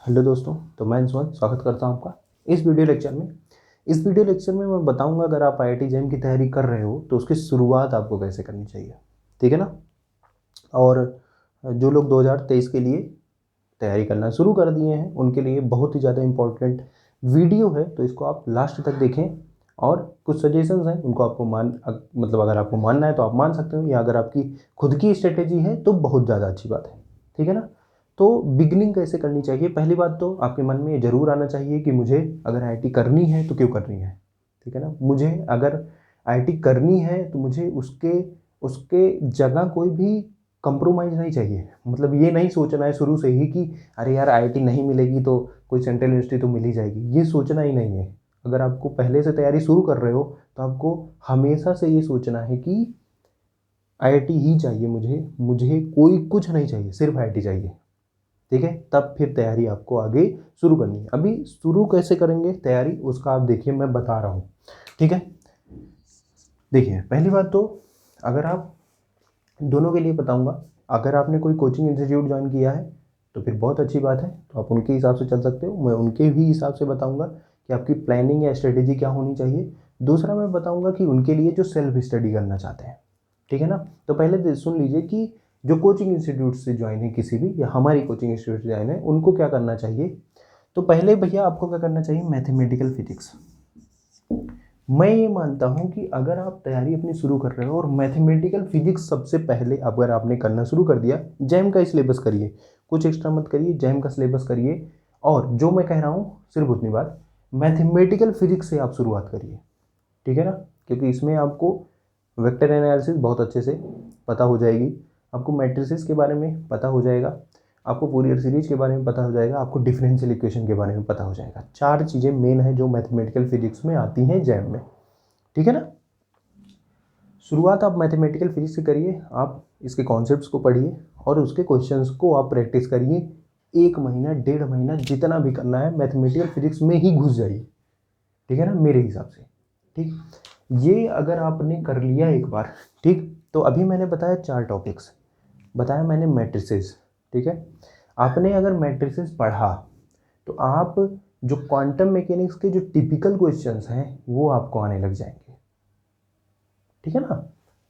Hello दोस्तों, तो मैं अंशुमन स्वागत करता हूं आपका इस वीडियो लेक्चर में। इस वीडियो लेक्चर में मैं बताऊंगा अगर आप आईआईटी जेईई की तैयारी कर रहे हो तो उसकी शुरुआत आपको कैसे करनी चाहिए, ठीक है ना। और जो लोग 2023 के लिए तैयारी करना शुरू कर दिए हैं उनके लिए बहुत ही ज़्यादा इम्पोर्टेंट वीडियो है, तो इसको आप लास्ट तक देखें। और कुछ सजेशंस हैं उनको आपको मतलब अगर आपको मानना है तो आप मान सकते हो, या अगर आपकी खुद की स्ट्रेटेजी है तो बहुत ज़्यादा अच्छी बात है, ठीक है ना। तो बिगनिंग कैसे करनी चाहिए, पहली बात तो आपके मन में ये जरूर आना चाहिए कि मुझे अगर आईआईटी करनी है तो क्यों करनी है, ठीक है ना। मुझे अगर आईआईटी करनी है तो मुझे उसके उसके जगह कोई भी कंप्रोमाइज़ नहीं चाहिए। मतलब ये नहीं सोचना है शुरू से ही कि अरे यार आईआईटी नहीं मिलेगी तो कोई सेंट्रल यूनिवर्सिटी तो मिल ही जाएगी, ये सोचना ही नहीं है। अगर आपको पहले से तैयारी शुरू कर रहे हो तो आपको हमेशा से ये सोचना है कि आईआईटी ही चाहिए, मुझे मुझे कोई कुछ नहीं चाहिए, सिर्फ आईआईटी चाहिए, ठीक है। तब फिर तैयारी आपको आगे शुरू करनी है। अभी शुरू कैसे करेंगे तैयारी उसका आप देखिए, मैं बता रहा हूँ, ठीक है। देखिए पहली बात तो अगर आप दोनों के लिए बताऊंगा, अगर आपने कोई कोचिंग इंस्टीट्यूट ज्वाइन किया है तो फिर बहुत अच्छी बात है, तो आप उनके हिसाब से चल सकते हो। मैं उनके भी हिसाब से बताऊंगा कि आपकी प्लानिंग या स्ट्रेटेजी क्या होनी चाहिए। दूसरा मैं बताऊंगा कि उनके लिए जो सेल्फ स्टडी करना चाहते हैं, ठीक है ना। तो पहले सुन लीजिए कि जो कोचिंग इंस्टीट्यूट से ज्वाइन है किसी भी, या हमारी कोचिंग इंस्टीट्यूट से ज्वाइन है, उनको क्या करना चाहिए। तो पहले भैया आपको क्या करना चाहिए, मैथमेटिकल फिजिक्स। मैं ये मानता हूँ कि अगर आप तैयारी अपनी शुरू कर रहे हो और मैथमेटिकल फिजिक्स सबसे पहले अगर आपने करना शुरू कर दिया, जैम का सिलेबस करिए, कुछ एक्स्ट्रा मत करिए, जैम का सिलेबस करिए। और जो मैं कह रहा हूँ सिर्फ उतनी बात, मैथमेटिकल फिजिक्स से आप शुरुआत करिए, ठीक है ना। क्योंकि इसमें आपको वेक्टर एनालिसिस बहुत अच्छे से पता हो जाएगी, आपको मैट्रिसेस के बारे में पता हो जाएगा, आपको फूरियर सीरीज के बारे में पता हो जाएगा, आपको डिफरेंशियल इक्वेशन के बारे में पता हो जाएगा। चार चीज़ें मेन है जो मैथमेटिकल फिजिक्स में आती हैं जैम में, ठीक है ना। शुरुआत आप मैथमेटिकल फिजिक्स से करिए, आप इसके कॉन्सेप्ट्स को पढ़िए और उसके क्वेश्चंस को आप प्रैक्टिस करिए। 1 महीना 1.5 महीना जितना भी करना है मैथमेटिकल फिजिक्स में ही घुस जाइए, ठीक है ना, मेरे हिसाब से। ठीक, ये अगर आपने कर लिया एक बार, ठीक, तो अभी मैंने बताया 4 टॉपिक्स, बताया मैंने मैट्रिसेस, ठीक है। आपने अगर मैट्रिसेस पढ़ा तो आप जो क्वांटम मैकेनिक्स के जो टिपिकल क्वेश्चंस हैं वो आपको आने लग जाएंगे, ठीक है ना।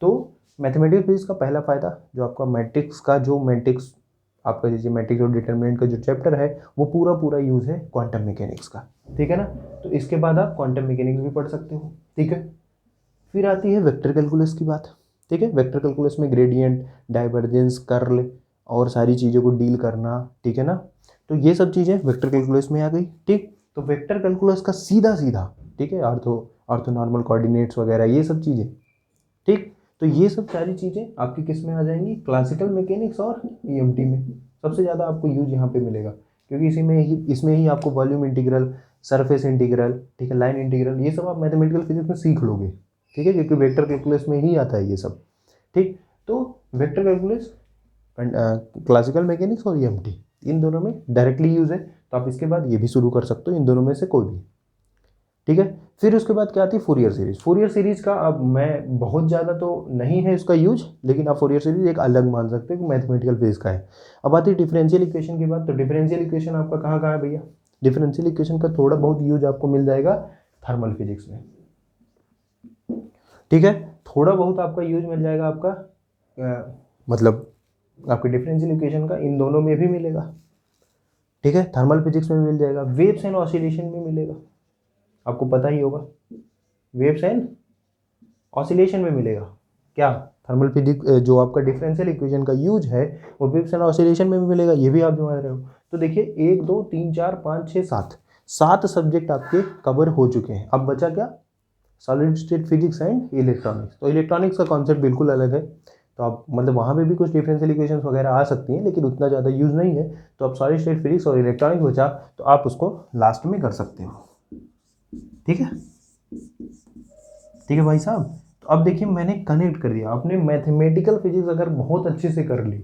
तो मैथमेटिक्स फिजिक्स का पहला फ़ायदा जो आपका मैट्रिक्स का जो मैट्रिक्स आपका जैसे मैट्रिक्स और डिटर्मिनेंट का जो चैप्टर है वो पूरा पूरा यूज़ है क्वांटम मैकेनिक्स का, ठीक है ना। तो इसके बाद आप क्वांटम मैकेनिक्स भी पढ़ सकते हो, ठीक है। फिर आती है वेक्टर कैलकुलस की बात, ठीक है। वेक्टर कैलकुलस में ग्रेडियंट, डाइवर्जेंस, कर्ल और सारी चीज़ों को डील करना, ठीक है ना। तो ये सब चीज़ें वेक्टर कैलकुलस में आ गई, ठीक। तो वेक्टर कैलकुलस का सीधा सीधा, ठीक है, ऑर्थो नॉर्मल कोऑर्डिनेट्स वगैरह ये सब चीज़ें, ठीक। तो ये सब सारी चीज़ें आपकी किस में आ जाएंगी, क्लासिकल मैकेनिक्स और ईएमटी में। सबसे ज़्यादा आपको यूज यहाँ पे मिलेगा क्योंकि इसमें ही आपको वॉल्यूम इंटीग्रल, सरफेस इंटीग्रल, ठीक है, लाइन इंटीग्रल, ये सब आप मैथमेटिकल फिजिक्स में सीख लोगे, ठीक है, क्योंकि वेक्टर कैलकुलस में ही आता है ये सब, ठीक। तो वेक्टर कैलकुलस, क्लासिकल मैकेनिक्स और ईएमटी इन दोनों में डायरेक्टली यूज है, तो आप इसके बाद ये भी शुरू कर सकते हो, इन दोनों में से कोई भी, ठीक है। फिर उसके बाद क्या आती है, फोरियर सीरीज। फोरियर सीरीज का अब मैं बहुत ज़्यादा तो नहीं है इसका यूज, लेकिन आप फोरियर सीरीज एक अलग मान सकते हो कि मैथमेटिकल फिजिक्स का है। अब आती है डिफरेंशियल इक्वेशन की बात, तो डिफरेंशियल इक्वेशन आपका कहाँ कहाँ है भैया, डिफरेंशियल इक्वेशन का थोड़ा बहुत यूज आपको मिल जाएगा थर्मल फिजिक्स में, ठीक है। थोड़ा बहुत आपका यूज मिल जाएगा आपका मतलब आपके डिफरेंशियल इक्वेशन का इन दोनों में भी मिलेगा, ठीक है। थर्मल फिजिक्स में मिल जाएगा, वेव्स एंड ऑसिलेशन में मिलेगा, आपको पता ही होगा, वेव्स एंड ऑसिलेशन में मिलेगा क्या, थर्मल फिजिक्स जो आपका डिफरेंशियल इक्वेशन का यूज है वो वेव्स एंड ऑसिलेशन में भी मिलेगा, ये भी आप समझ रहे हो। तो देखिए 1 2 3 4 5 6 7 7 सब्जेक्ट आपके कवर हो चुके हैं। अब बचा क्या, solid state physics and electronics. तो इलेक्ट्रॉनिक्स का कॉन्सेप्ट बिल्कुल अलग है, तो आप मतलब वहाँ पे भी कुछ डिफरेंशियल इक्वेशंस वगैरह आ सकती हैं लेकिन उतना ज़्यादा यूज़ नहीं है। तो आप सॉलिड स्टेट फिजिक्स और इलेक्ट्रॉनिक्स बचा तो आप उसको लास्ट में कर सकते हो, ठीक है, ठीक है भाई साहब। तो अब देखिए मैंने कनेक्ट कर दिया, आपने मैथमेटिकल फिजिक्स अगर बहुत अच्छे से कर ली,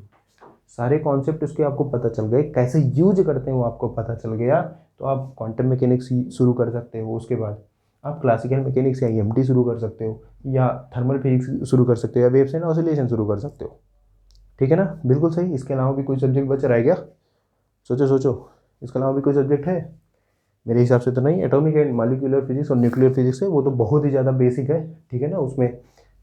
सारे कॉन्सेप्ट उसके आपको पता चल गए, कैसे यूज करते हैं वो आपको पता चल गया, तो आप क्वांटम मैकेनिक्स शुरू कर सकते हो। उसके बाद आप क्लासिकल मैकेनिक्स या ईएमटी शुरू कर सकते हो, या थर्मल फिजिक्स शुरू कर सकते हो, या वेव्स एंड ऑसिलेशन शुरू कर सकते हो, ठीक है ना, बिल्कुल सही। इसके अलावा भी कोई सब्जेक्ट बच रहा है क्या, सोचो सोचो। इसके अलावा भी कोई सब्जेक्ट है? मेरे हिसाब से तो नहीं। एटॉमिक एंड मॉलिक्यूलर फिजिक्स और न्यूक्लियर फिजिक्स है वो तो बहुत ही ज़्यादा बेसिक है, ठीक है ना। उसमें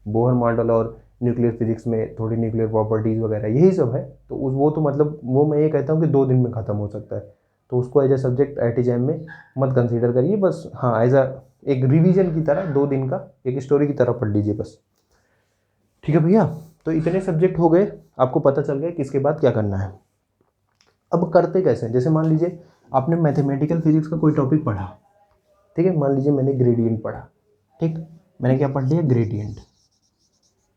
बोहर मॉडल और न्यूक्लियर फिजिक्स में थोड़ी न्यूक्लियर प्रॉपर्टीज़ वगैरह यही सब है। तो वो तो मतलब वो मैं ये कहता हूँ कि 2 दिन में ख़त्म हो सकता है। तो उसको as a subject IIT JAM में मत कंसीडर करिए। बस हाँ, एज एक रिवीजन की तरह 2 दिन का एक स्टोरी की तरह पढ़ लीजिए बस, ठीक है भैया। तो इतने सब्जेक्ट हो गए, आपको पता चल गया कि इसके बाद क्या करना है। अब करते कैसे हैं? जैसे मान लीजिए आपने मैथमेटिकल फिजिक्स का कोई टॉपिक पढ़ा, ठीक है। मान लीजिए मैंने ग्रेडियंट पढ़ा, ठीक। मैंने क्या पढ़ लिया? ग्रेडियंट,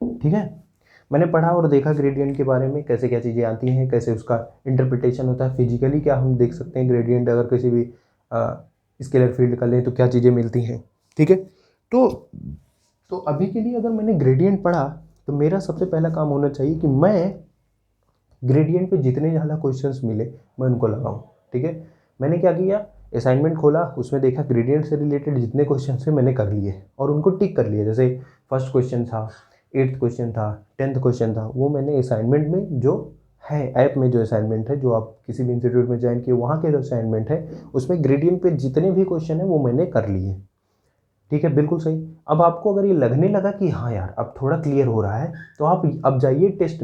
ठीक है। मैंने पढ़ा और देखा ग्रेडियंट के बारे में, कैसे क्या चीज़ें आती हैं, कैसे उसका इंटरप्रिटेशन होता है, फिजिकली क्या हम देख सकते हैं ग्रेडियंट अगर किसी भी स्केलर फील्ड कर लें तो क्या चीज़ें मिलती हैं, ठीक है। तो अभी के लिए अगर मैंने ग्रेडियंट पढ़ा तो मेरा सबसे पहला काम होना चाहिए कि मैं ग्रेडियंट पे जितने ज़्यादा क्वेश्चंस मिले मैं उनको लगाऊं, ठीक है। मैंने क्या किया? असाइनमेंट खोला, उसमें देखा ग्रेडियंट से रिलेटेड जितने क्वेश्चन थे मैंने कर लिए और उनको टिक कर लिए। जैसे फर्स्ट क्वेश्चन था, 8th क्वेश्चन था, 10th क्वेश्चन था, वो मैंने असाइनमेंट में जो है ऐप में जो असाइनमेंट है, जो आप किसी भी इंस्टीट्यूट में ज्वाइन किए वहाँ के जो असाइनमेंट है उसमें ग्रेडियंट पे जितने भी क्वेश्चन है वो मैंने कर लिए, ठीक है। बिल्कुल सही। अब आपको अगर ये लगने लगा कि हाँ यार अब थोड़ा क्लियर हो रहा है, तो आप अब जाइए टेस्ट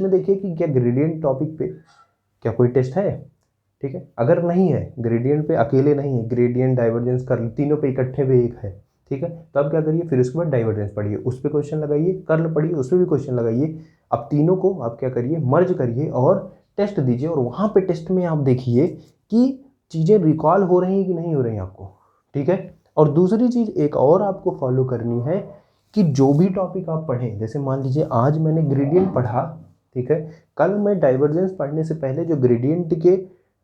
में देखिए कि क्या ग्रेडियंट टॉपिक पे क्या कोई टेस्ट है, ठीक है। अगर नहीं है, ग्रेडियंट पे अकेले नहीं है, ग्रेडियंट डाइवर्जेंस कर्ल तीनों पे इकट्ठे पे एक है, ठीक है। तो अब क्या करिए, फिर उसके बाद डाइवर्जेंस पढ़िए, उस पर क्वेश्चन लगाइए, कर्ल पढ़िए, उस पर भी क्वेश्चन लगाइए। अब तीनों को आप क्या करिए, मर्ज करिए और टेस्ट दीजिए। और वहाँ पे टेस्ट में आप देखिए कि चीज़ें रिकॉल हो रही हैं कि नहीं हो रही हैं आपको, ठीक है। और दूसरी चीज़ एक और आपको फॉलो करनी है कि जो भी टॉपिक आप पढ़ें, जैसे मान लीजिए आज मैंने ग्रेडियंट पढ़ा, ठीक है। कल मैं डाइवर्जेंस पढ़ने से पहले जो ग्रेडियंट के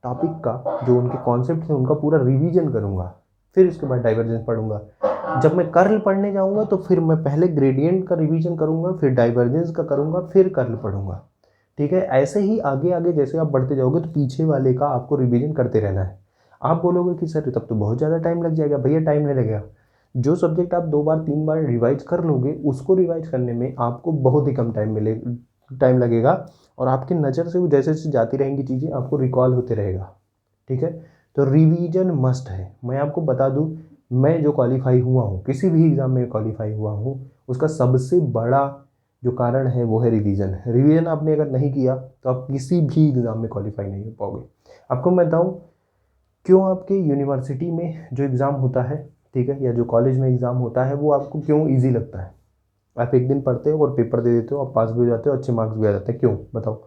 टॉपिक का जो उनके कॉन्सेप्ट हैं उनका पूरा रिवीजन करूंगा, फिर उसके बाद डाइवर्जेंस पढ़ूंगा। जब मैं कर्ल पढ़ने जाऊंगा तो फिर मैं पहले ग्रेडियंट का रिवीजन करूंगा, फिर डाइवर्जेंस का करूंगा, फिर कर्ल पढ़ूंगा, ठीक है। ऐसे ही आगे आगे जैसे आप बढ़ते जाओगे तो पीछे वाले का आपको रिवीजन करते रहना है। आप बोलोगे कि सर तब तो बहुत ज़्यादा टाइम लग जाएगा। भैया टाइम नहीं लगेगा। जो सब्जेक्ट आप 2 बार 3 बार रिवाइज कर लोगे उसको रिवाइज करने में आपको बहुत ही कम टाइम लगेगा और आपकी नज़र से वो जैसे जैसे जाती रहेंगी चीज़ें आपको रिकॉल होते रहेगा, ठीक है। तो रिवीजन मस्ट है। मैं आपको बता दूं, मैं जो क्वालिफाई हुआ हूँ, किसी भी एग्ज़ाम में क्वालिफाई हुआ हूँ, उसका सबसे बड़ा जो कारण है वो है रिवीजन। रिवीजन आपने अगर नहीं किया तो आप किसी भी एग्ज़ाम में क्वालिफाई नहीं हो पाओगे। आपको मैं बताऊँ क्यों आपके यूनिवर्सिटी में जो एग्ज़ाम होता है, ठीक है, या जो कॉलेज में एग्ज़ाम होता है वो आपको क्यों ईजी लगता है। आप एक दिन पढ़ते हो और पेपर दे देते हो, आप पास भी हो जाते हो, अच्छे मार्क्स भी आ जाते हैं। क्यों बताओ?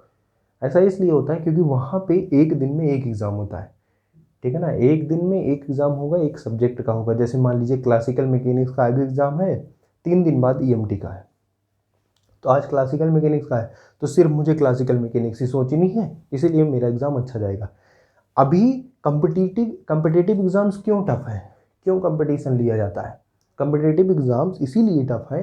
ऐसा इसलिए होता है क्योंकि वहाँ पे एक दिन में एक एग्ज़ाम होता है, ठीक है ना। एक दिन में एक एग्ज़ाम होगा, एक सब्जेक्ट का होगा। जैसे मान लीजिए क्लासिकल मैकेनिक्स का आगे एग्ज़ाम है, 3 दिन बाद EMT का है। तो आज क्लासिकल मैकेनिक्स का है तो सिर्फ मुझे क्लासिकल मैकेनिक्स ही सोचनी है, इसीलिए मेरा एग्ज़ाम अच्छा जाएगा। अभी कम्पिटिटिव एग्ज़ाम्स क्यों टफ है, क्यों कंपटीशन लिया जाता है? कम्पिटिटिव एग्ज़ाम्स इसीलिए टफ है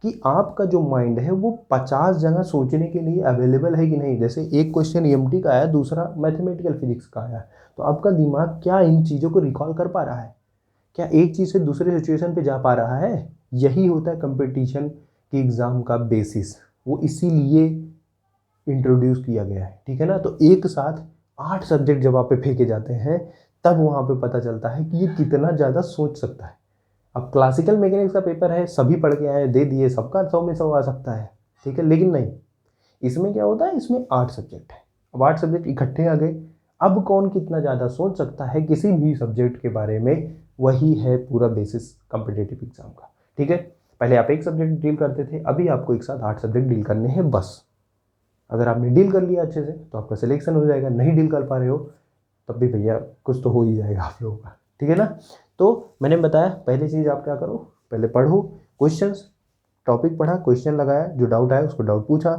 कि आपका जो माइंड है वो 50 जगह सोचने के लिए अवेलेबल है कि नहीं। जैसे एक क्वेश्चन EMT का आया, दूसरा मैथमेटिकल फिजिक्स का आया, तो आपका दिमाग क्या इन चीज़ों को रिकॉल कर पा रहा है? क्या एक चीज़ से दूसरे सिचुएशन पे जा पा रहा है? यही होता है कंपटीशन की एग्ज़ाम का बेसिस। वो इसीलिए इंट्रोड्यूस किया गया है, ठीक है ना। तो एक साथ 8 सब्जेक्ट जब आप पे फेंके जाते हैं तब वहाँ पे पता चलता है कि ये कितना ज़्यादा सोच सकता है। अब क्लासिकल मैकेनिक्स का पेपर है, सभी पढ़ के आए, दे दिए, सबका 100 में 100 आ सकता है, ठीक है। लेकिन नहीं, इसमें क्या होता है, इसमें 8 सब्जेक्ट है। अब 8 सब्जेक्ट इकट्ठे आ गए, अब कौन कितना ज़्यादा सोच सकता है किसी भी सब्जेक्ट के बारे में, वही है पूरा बेसिस कम्पिटिटिव एग्जाम का, ठीक है। पहले आप एक सब्जेक्ट डील करते थे, अभी आपको एक साथ 8 सब्जेक्ट डील करने हैं बस। अगर आपने डील कर लिया अच्छे से तो आपका सिलेक्शन हो जाएगा, नहीं डील कर पा रहे हो तब भी भैया कुछ तो हो ही जाएगा आप लोगों का, ठीक है ना। तो मैंने बताया पहली चीज़ आप क्या करो, पहले पढ़ो क्वेश्चंस, टॉपिक पढ़ा, क्वेश्चन लगाया, जो डाउट आया उसको डाउट पूछा,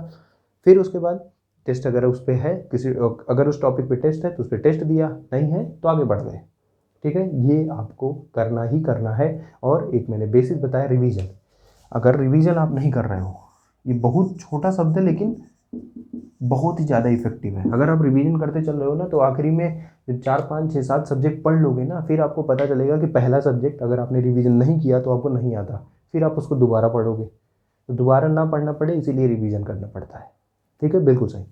फिर उसके बाद टेस्ट अगर उस पर है, अगर उस टॉपिक पे टेस्ट है तो उस पर टेस्ट दिया, नहीं है तो आगे बढ़ गए, ठीक है। ये आपको करना ही करना है। और एक मैंने बेसिक बताया, रिवीजन। अगर रिवीजन आप नहीं कर रहे हो, ये बहुत छोटा शब्द है लेकिन बहुत ही ज़्यादा इफेक्टिव है। अगर आप रिवीजन करते चल रहे हो ना तो आखिरी में 4 5 6 7 सब्जेक्ट पढ़ लोगे ना, फिर आपको पता चलेगा कि पहला सब्जेक्ट अगर आपने रिवीजन नहीं किया तो आपको नहीं आता, फिर आप उसको दोबारा पढ़ोगे। तो दोबारा ना पढ़ना पड़े इसीलिए रिवीजन करना पड़ता है, ठीक है, बिल्कुल सही।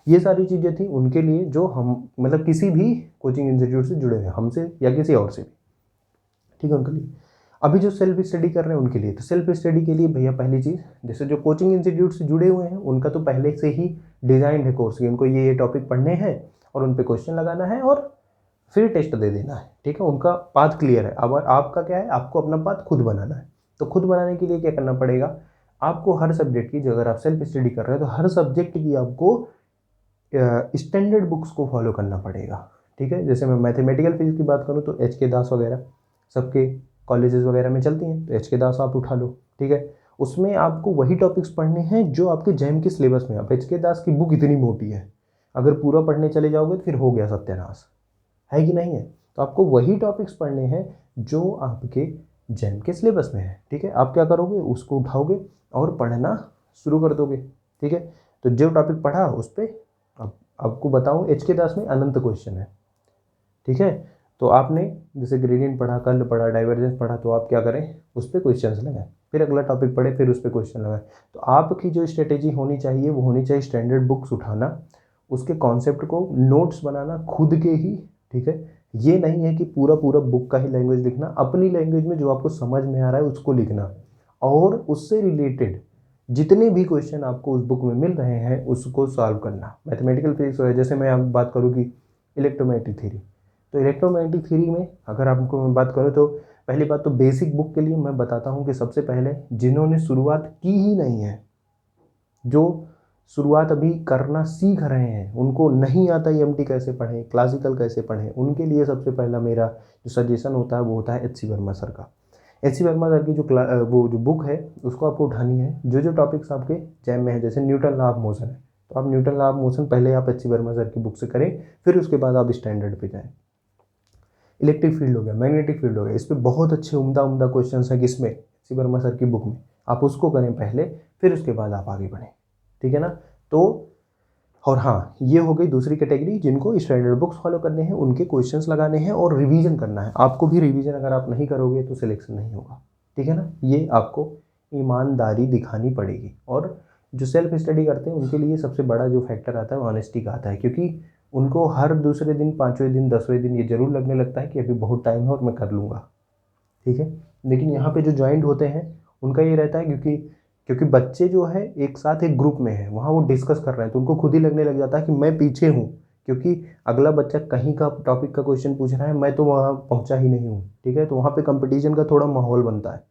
ये सारी चीज़ें थी उनके लिए जो हम मतलब किसी भी कोचिंग इंस्टीट्यूट से जुड़े हैं, हमसे या किसी और से भी, ठीक है, उनके लिए। अभी जो सेल्फ स्टडी कर रहे हैं उनके लिए, तो सेल्फ स्टडी के लिए भैया पहली चीज़, जैसे जो कोचिंग इंस्टीट्यूट से जुड़े हुए हैं उनका तो पहले से ही डिज़ाइन है कोर्स की, उनको ये टॉपिक पढ़ने हैं और उन पर क्वेश्चन लगाना है और फिर टेस्ट दे देना है, ठीक है, उनका पाथ क्लियर है। अब आपका क्या है, आपको अपना पाथ खुद बनाना है। तो खुद बनाने के लिए क्या करना पड़ेगा, आपको हर सब्जेक्ट की, जो अगर आप सेल्फ स्टडी कर रहे हैं तो हर सब्जेक्ट की आपको स्टैंडर्ड बुक्स को फॉलो करना पड़ेगा, ठीक है। जैसे मैं मैथमेटिकल फिजिक्स की बात करूँ तो HK दास वगैरह सबके कॉलेजेस वगैरह में चलती हैं, तो HK दास आप उठा लो, ठीक है। उसमें आपको वही टॉपिक्स पढ़ने हैं जो आपके जैम के सिलेबस में। अब HK दास की बुक इतनी मोटी है, अगर पूरा पढ़ने चले जाओगे तो फिर हो गया सत्यानाश, है कि नहीं है। तो आपको वही टॉपिक्स पढ़ने हैं जो आपके जैम के सिलेबस में है, ठीक है। आप क्या करोगे, उसको उठाओगे और पढ़ना शुरू कर दोगे, ठीक है। तो जो टॉपिक पढ़ा उस पर अब आपको बताऊँ, HK दास में अनंत क्वेश्चन है, ठीक है। तो आपने जैसे ग्रेडियंट पढ़ा, कर्ल पढ़ा, डाइवर्जेंस पढ़ा, तो आप क्या करें, उस पर क्वेश्चंस लगाएं, फिर अगला टॉपिक पढ़े, फिर उस पर क्वेश्चन लगाएं। तो आपकी जो स्ट्रेटेजी होनी चाहिए वो होनी चाहिए स्टैंडर्ड बुक्स उठाना, उसके कॉन्सेप्ट को नोट्स बनाना खुद के ही, ठीक है। ये नहीं है कि पूरा पूरा बुक का ही लैंग्वेज लिखना, अपनी लैंग्वेज में जो आपको समझ में आ रहा है उसको लिखना, और उससे रिलेटेड जितने भी क्वेश्चन आपको उस बुक में मिल रहे हैं उसको सॉल्व करना। मैथमेटिकल फिजिक्स है, जैसे मैं अब बात करूँ कि इलेक्ट्रोमैग्नेटिक थ्योरी, तो इलेक्ट्रोमैग्नेटिक थ्योरी में अगर आपको मैं बात करूँ तो पहली बात तो बेसिक बुक के लिए मैं बताता हूँ कि सबसे पहले जिन्होंने शुरुआत की ही नहीं है, जो शुरुआत अभी करना सीख रहे हैं, उनको नहीं आता EMT कैसे पढ़ें, क्लासिकल कैसे पढ़ें, उनके लिए सबसे पहला मेरा जो सजेशन होता है वो होता है HC वर्मा सर का। HC वर्मा सर की वो जो बुक है उसको आपको उठानी है। जो जो टॉपिक्स आपके जैम में है, जैसे न्यूटन लॉ ऑफ मोशन है, तो आप न्यूटन लॉ ऑफ मोशन पहले आप HC वर्मा सर की बुक से करें, फिर उसके बाद आप स्टैंडर्ड पे जाएँ। इलेक्ट्रिक फील्ड हो गया, मैग्नेटिक फील्ड हो गया, इस पर बहुत अच्छे उम्दा उम्दा क्वेश्चन है किसमें, HC वर्मा सर की बुक में। आप उसको करें पहले, फिर उसके बाद आप आगे बढ़ें, ठीक है ना। तो और हाँ, ये हो गई दूसरी कैटेगरी, जिनको स्टैंडर्ड बुक्स फॉलो करने हैं, उनके क्वेश्चंस लगाने हैं और रिवीजन करना है। आपको भी रिवीजन अगर आप नहीं करोगे तो सिलेक्शन नहीं होगा, ठीक है ना। ये आपको ईमानदारी दिखानी पड़ेगी। और जो सेल्फ स्टडी करते हैं उनके लिए सबसे बड़ा जो फैक्टर आता है वो ऑनेस्टी का आता है, क्योंकि उनको हर दूसरे दिन, 5वें दिन, 10वें दिन ये ज़रूर लगने लगता है कि अभी बहुत टाइम है और मैं कर लूँगा, ठीक है। लेकिन यहाँ पे जो ज्वाइंट होते हैं उनका ये रहता है, क्योंकि बच्चे जो है एक साथ एक ग्रुप में है, वहाँ वो डिस्कस कर रहे हैं, तो उनको खुद ही लगने लग जाता है कि मैं पीछे हूँ, क्योंकि अगला बच्चा कहीं का टॉपिक का क्वेश्चन पूछ रहा है, मैं तो वहाँ पहुँचा ही नहीं हूँ, ठीक है। तो वहाँ पे कंपटीशन का थोड़ा माहौल बनता है,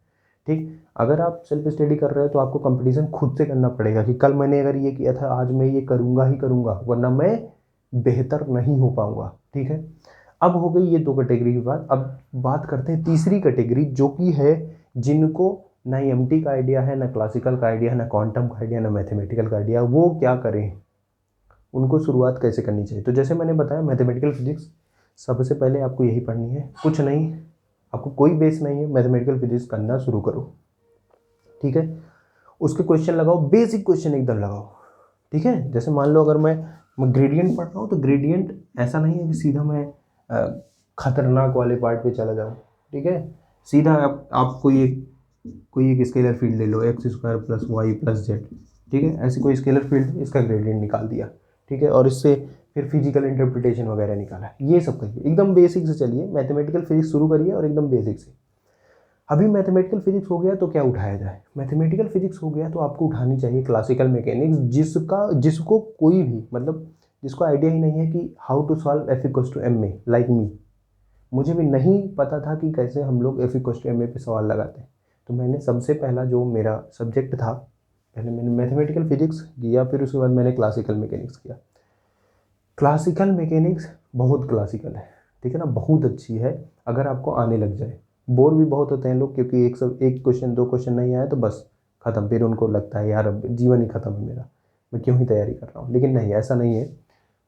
ठीक। अगर आप सेल्फ स्टडी कर रहे हो तो आपको कंपटीशन खुद से करना पड़ेगा कि कल मैंने अगर ये किया था, आज मैं ये करूँगा ही करूँगा, वरना मैं बेहतर नहीं हो पाऊँगा, ठीक है। अब हो गई ये दो कैटेगरी की बात। अब बात करते हैं तीसरी कैटेगरी, जो कि है जिनको ना EMT का आइडिया है, ना क्लासिकल का आइडिया है, ना क्वांटम का आइडिया, ना मैथमेटिकल का आइडिया। वो क्या करें, उनको शुरुआत कैसे करनी चाहिए। तो जैसे मैंने बताया, मैथमेटिकल फिजिक्स सबसे पहले आपको यही पढ़नी है, कुछ नहीं, आपको कोई बेस नहीं है, मैथमेटिकल फिजिक्स करना शुरू करो, ठीक है। उसके क्वेश्चन लगाओ, बेसिक क्वेश्चन एकदम लगाओ, ठीक है। जैसे मान लो अगर मैं ग्रेडियंट पढ़ रहा हूँ, तो ग्रेडियंट ऐसा नहीं है कि सीधा मैं खतरनाक वाले पार्ट पे चला जाऊँ, ठीक है। सीधा आप कोई एक स्केलर फील्ड ले लो, x² + y + z, ठीक है। ऐसी कोई स्केलर फील्ड, इसका ग्रेडियंट निकाल दिया, ठीक है, और इससे फिर फिजिकल इंटरप्रिटेशन वगैरह निकाला। ये सब करिए, एकदम बेसिक से चलिए, मैथमेटिकल फिजिक्स शुरू करिए और एकदम बेसिक से। अभी मैथमेटिकल फिजिक्स हो गया तो क्या उठाया जाए, मैथमेटिकल फिजिक्स हो गया तो आपको उठानी चाहिए क्लासिकल मैकेनिक्स, जिसको कोई भी, मतलब जिसको आइडिया ही नहीं है कि how to solve F=ma, like me. मुझे भी नहीं पता था कि कैसे हम लोग F=ma पे सवाल लगाते हैं। तो मैंने सबसे पहला जो मेरा सब्जेक्ट था, पहले मैंने मैथमेटिकल फिजिक्स किया, फिर उसके बाद मैंने क्लासिकल मैकेनिक्स किया। क्लासिकल मैकेनिक्स बहुत क्लासिकल है, ठीक है ना, बहुत अच्छी है अगर आपको आने लग जाए। बोर भी बहुत होते हैं लोग, क्योंकि एक क्वेश्चन, दो क्वेश्चन नहीं आया तो बस खत्म, फिर उनको लगता है यार अब जीवन ही खत्म है मेरा, मैं क्यों ही तैयारी कर रहा हूँ। लेकिन नहीं, ऐसा नहीं है।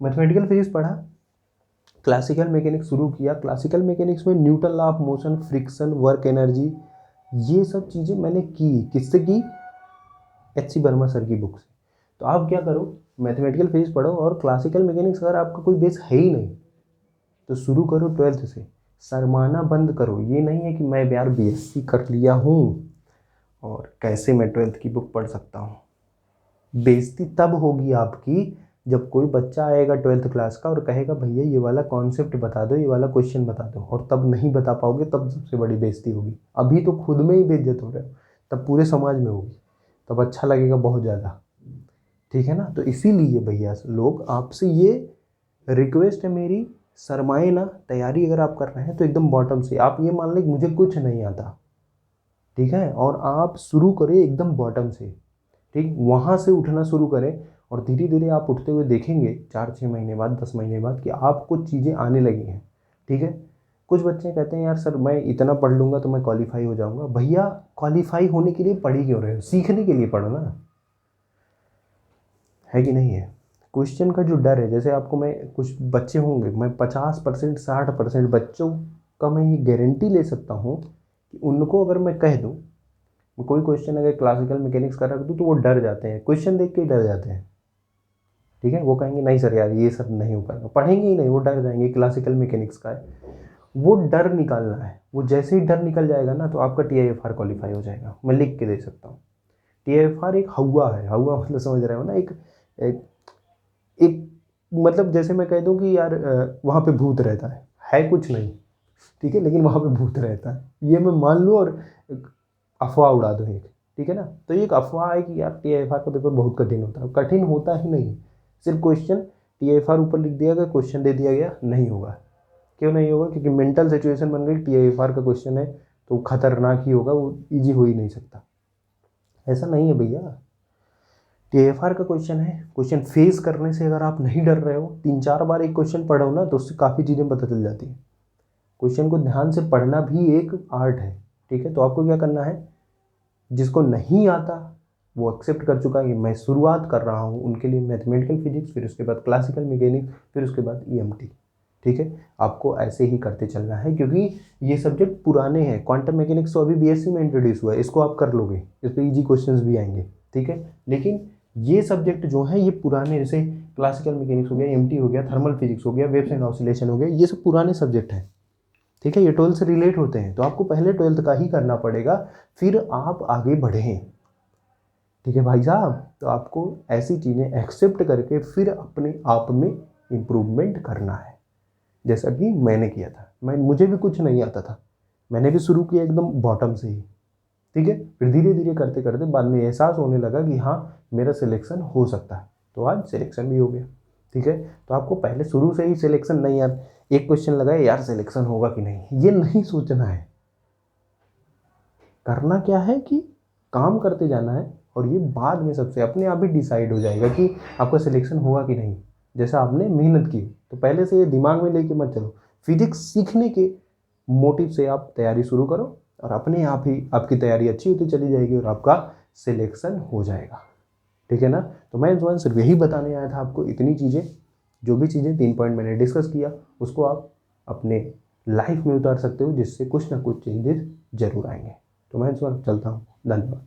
मैथमेटिकल फिजिक्स पढ़ा, क्लासिकल मैकेनिक्स शुरू किया। क्लासिकल मैकेनिक्स में Newton law of motion, friction, work energy, ये सब चीज़ें मैंने की, किससे की, HC वर्मा सर की बुक से। तो आप क्या करो, मैथमेटिकल फिजिक्स पढ़ो, और क्लासिकल मैकेनिक्स अगर आपका कोई बेस है ही नहीं तो शुरू करो 12th से, शर्माना बंद करो। ये नहीं है कि मैं यार BSc कर लिया हूँ और कैसे मैं 12th की बुक पढ़ सकता हूँ। बेइज्जती तब होगी आपकी जब कोई बच्चा आएगा 12th क्लास का और कहेगा भैया ये वाला कॉन्सेप्ट बता दो, ये वाला क्वेश्चन बता दो, और तब नहीं बता पाओगे, तब सबसे बड़ी बेइज्जती होगी। अभी तो खुद में ही बेइज्जत हो रहे हो, तब पूरे समाज में होगी, तब अच्छा लगेगा बहुत ज़्यादा। ठीक है ना। तो इसीलिए भैया लोग आपसे ये रिक्वेस्ट है मेरी, शरमाए ना, तैयारी अगर आप कर रहे हैं तो एकदम बॉटम से। आप ये मान लें कि मुझे कुछ नहीं आता, ठीक है, और आप शुरू करें एकदम बॉटम से, ठीक, वहाँ से उठना शुरू करें। और धीरे धीरे आप उठते हुए देखेंगे 4-6 महीने बाद, 10 महीने बाद कि आपको चीज़ें आने लगी हैं। ठीक है। कुछ बच्चे कहते हैं यार सर मैं इतना पढ़ लूँगा तो मैं क्वालिफाई हो जाऊँगा। भैया क्वालिफाई होने के लिए पढ़ ही क्यों रहे हो? सीखने के लिए पढ़ो ना, है कि नहीं है। क्वेश्चन का जो डर है, जैसे आपको मैं, कुछ बच्चे होंगे, मैं 50% 60% बच्चों का मैं ये गारंटी ले सकता हूँ कि उनको अगर मैं कह दूँ, कोई क्वेश्चन अगर क्लासिकल मैकेनिक्स का रख दूँ तो वो डर जाते हैं, क्वेश्चन देख के ही डर जाते हैं। ठीक है। वो कहेंगे नहीं सर यार ये सब नहीं हो पाएगा, पढ़ेंगे ही नहीं, वो डर जाएंगे। क्लासिकल मैकेनिक्स का है, वो डर निकालना है। वो जैसे ही डर निकल जाएगा ना तो आपका TIFR क्वालिफाई हो जाएगा। मैं लिख के दे सकता हूँ। TIFR एक हवा है, हवा मतलब समझ रहे हो ना, एक एक मतलब जैसे मैं कह दूं कि यार वहाँ पे भूत रहता है कुछ नहीं, ठीक है, लेकिन वहाँ पे भूत रहता है, ये मैं मान लूँ और अफवाह उड़ा दूँ एक। ठीक है ना। तो ये एक अफवाह है कि यार TIFR का पेपर बहुत कठिन होता है, कठिन होता ही नहीं। सिर्फ क्वेश्चन TIFR ऊपर लिख दिया गया, क्वेश्चन दे दिया गया, नहीं होगा। क्यों नहीं होगा? क्योंकि मेंटल सिचुएशन बन गई, TIFR का क्वेश्चन है तो खतरनाक ही होगा, वो ईजी हो ही नहीं सकता। ऐसा नहीं है भैया। TIFR का क्वेश्चन है, क्वेश्चन फेस करने से अगर आप नहीं डर रहे हो, 3-4 बार एक क्वेश्चन पढ़ो ना तो उससे काफ़ी चीज़ें पता चल जाती हैं। क्वेश्चन को ध्यान से पढ़ना भी एक आर्ट है। ठीक है। तो आपको क्या करना है, जिसको नहीं आता वो एक्सेप्ट कर चुका है कि मैं शुरुआत कर रहा हूँ, उनके लिए मैथमेटिकल फिजिक्स, फिर उसके बाद क्लासिकल मैकेनिक्स, फिर उसके बाद EMT। ठीक है। आपको ऐसे ही करते चलना है क्योंकि ये सब्जेक्ट पुराने हैं। क्वांटम मैकेनिक्स तो अभी BSc में इंट्रोड्यूस हुआ है, इसको आप कर लोगे, इस पर ईजी क्वेश्चंस भी आएंगे। ठीक है। लेकिन ये सब्जेक्ट जो है ये पुराने, जैसे क्लासिकल मैकेनिक्स हो गया, EMT हो गया, थर्मल फिजिक्स हो गया, वेव्स एंड ऑसिलेशन हो गया, ये सब पुराने सब्जेक्ट हैं। ठीक है। ये 12th से रिलेट होते हैं, तो आपको पहले 12th का ही करना पड़ेगा, फिर आप आगे बढ़ें। ठीक है भाई साहब। तो आपको ऐसी चीज़ें एक्सेप्ट करके फिर अपने आप में इम्प्रूवमेंट करना है, जैसा कि मैंने किया था। मुझे भी कुछ नहीं आता था, मैंने भी शुरू किया एकदम बॉटम से ही। ठीक है। फिर धीरे धीरे करते करते बाद में एहसास होने लगा कि हाँ मेरा सिलेक्शन हो सकता है, तो आज सिलेक्शन भी हो गया। ठीक है। तो आपको पहले शुरू से ही सिलेक्शन नहीं, यार एक क्वेश्चन लगाए यार सिलेक्शन होगा कि नहीं, ये नहीं सोचना है। करना क्या है कि काम करते जाना है, और ये बाद में सबसे अपने आप ही डिसाइड हो जाएगा कि आपका सिलेक्शन होगा कि नहीं। जैसा आपने मेहनत की, तो पहले से ये दिमाग में लेके मत चलो। फिजिक्स सीखने के मोटिव से आप तैयारी शुरू करो, और अपने आप ही आपकी तैयारी अच्छी होती चली जाएगी और आपका सिलेक्शन हो जाएगा। ठीक है ना। तो मैं इंसान सिर्फ यही बताने आया था आपको, इतनी चीज़ें, जो भी चीज़ें 3 पॉइंट मैंने डिस्कस किया उसको आप अपने लाइफ में उतार सकते हो, जिससे कुछ ना कुछ चेंजेस जरूर आएंगे। तो मैं इंसान चलता हूँ। धन्यवाद।